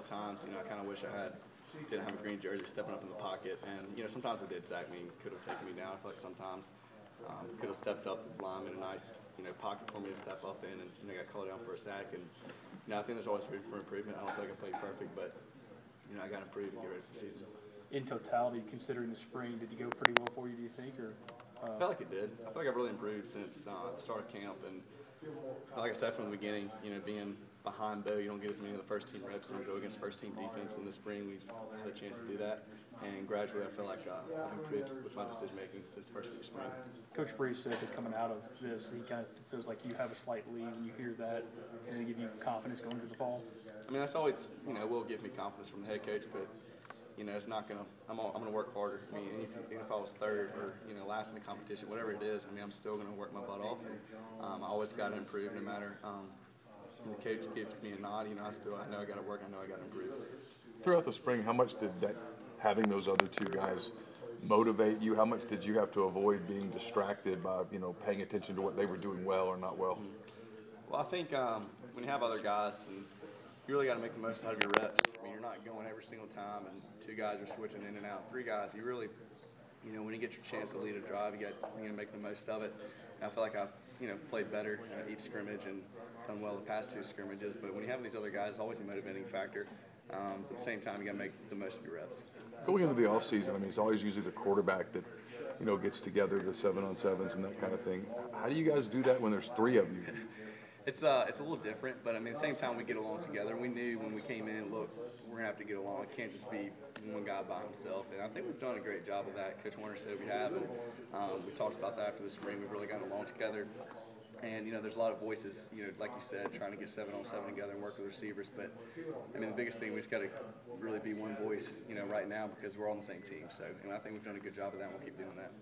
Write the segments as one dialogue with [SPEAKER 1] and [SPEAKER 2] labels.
[SPEAKER 1] couple times, I kind of wish I didn't have a green jersey stepping up in the pocket. And, sometimes it did sack me, could have taken me down. I feel like sometimes could have stepped up the line in a nice, pocket for me to step up in and, got called down for a sack. And, I think there's always room for improvement. I don't feel like I played perfect, but, I got to improve and get ready for the season.
[SPEAKER 2] In totality, considering the spring, did you go pretty well for you, do you think? Or
[SPEAKER 1] I felt like it did. I feel like I've really improved since the start of camp. And like I said from the beginning, being behind Bo, you don't get as many of the first-team reps. You don't go against first-team defense. In the spring, we've had a chance to do that. And gradually, I feel like I've improved with my decision-making since the first week of spring.
[SPEAKER 2] Coach Freeze said that coming out of this, he kind of feels like you have a slight lead. When you hear that, does it give you confidence going into the fall?
[SPEAKER 1] I mean, that's always, will give me confidence from the head coach, but it's not gonna. I'm gonna work harder. I mean, even if I was third or last in the competition, whatever it is, I'm still gonna work my butt off. And I always got to improve, no matter. And the coach gives me a nod. I know I got to work. I know I got to improve.
[SPEAKER 3] Throughout the spring, how much did having those other two guys motivate you? How much did you have to avoid being distracted by paying attention to what they were doing well or not well?
[SPEAKER 1] Well, I think when you have other guys, and you really got to make the most out of your reps. I mean, you're not going every single time, and two guys are switching in and out. Three guys, you really, when you get your chance to lead a drive, you got to make the most of it. And I feel like I've played better each scrimmage and done well the past two scrimmages. But when you have these other guys, it's always a motivating factor. At the same time, you got to make the most of your reps.
[SPEAKER 3] Going into the offseason, I mean, it's always usually the quarterback that gets together the 7-on-7s and that kind of thing. How do you guys do that when there's three of you?
[SPEAKER 1] It's a little different, but at the same time we get along together. We knew when we came in, look, we're gonna have to get along. It can't just be one guy by himself, and I think we've done a great job of that. Coach Warner said we have, and we talked about that after the spring. We've really gotten along together, and there's a lot of voices, like you said, trying to get 7-on-7 together and work with receivers. But I mean, the biggest thing, we just got to really be one voice, right now, because we're all on the same team. So, I think we've done a good job of that, and we'll keep doing that.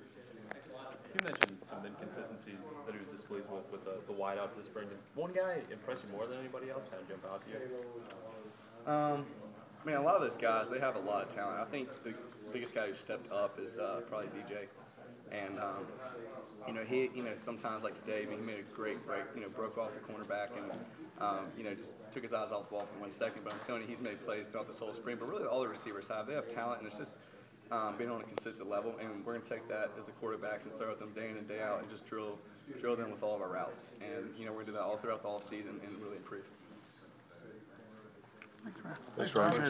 [SPEAKER 4] You mentioned some inconsistencies that he was displeased with the wideouts this spring. Did one guy impress you more than anybody else? Kind of jump out to you?
[SPEAKER 1] I mean, a lot of those guys, they have a lot of talent. I think the biggest guy who stepped up is probably DJ. And, he, sometimes like today, he made a great break, broke off the cornerback and, just took his eyes off the ball for 1 second. But I'm telling you, he's made plays throughout this whole spring. But really, all the receivers have. They have talent, and it's just being on a consistent level. And we're going to take that as the quarterbacks and throw at them day in and day out and just drill them with all of our routes. And, we're going to do that all throughout the offseason and really improve.
[SPEAKER 3] Thanks, Ryan.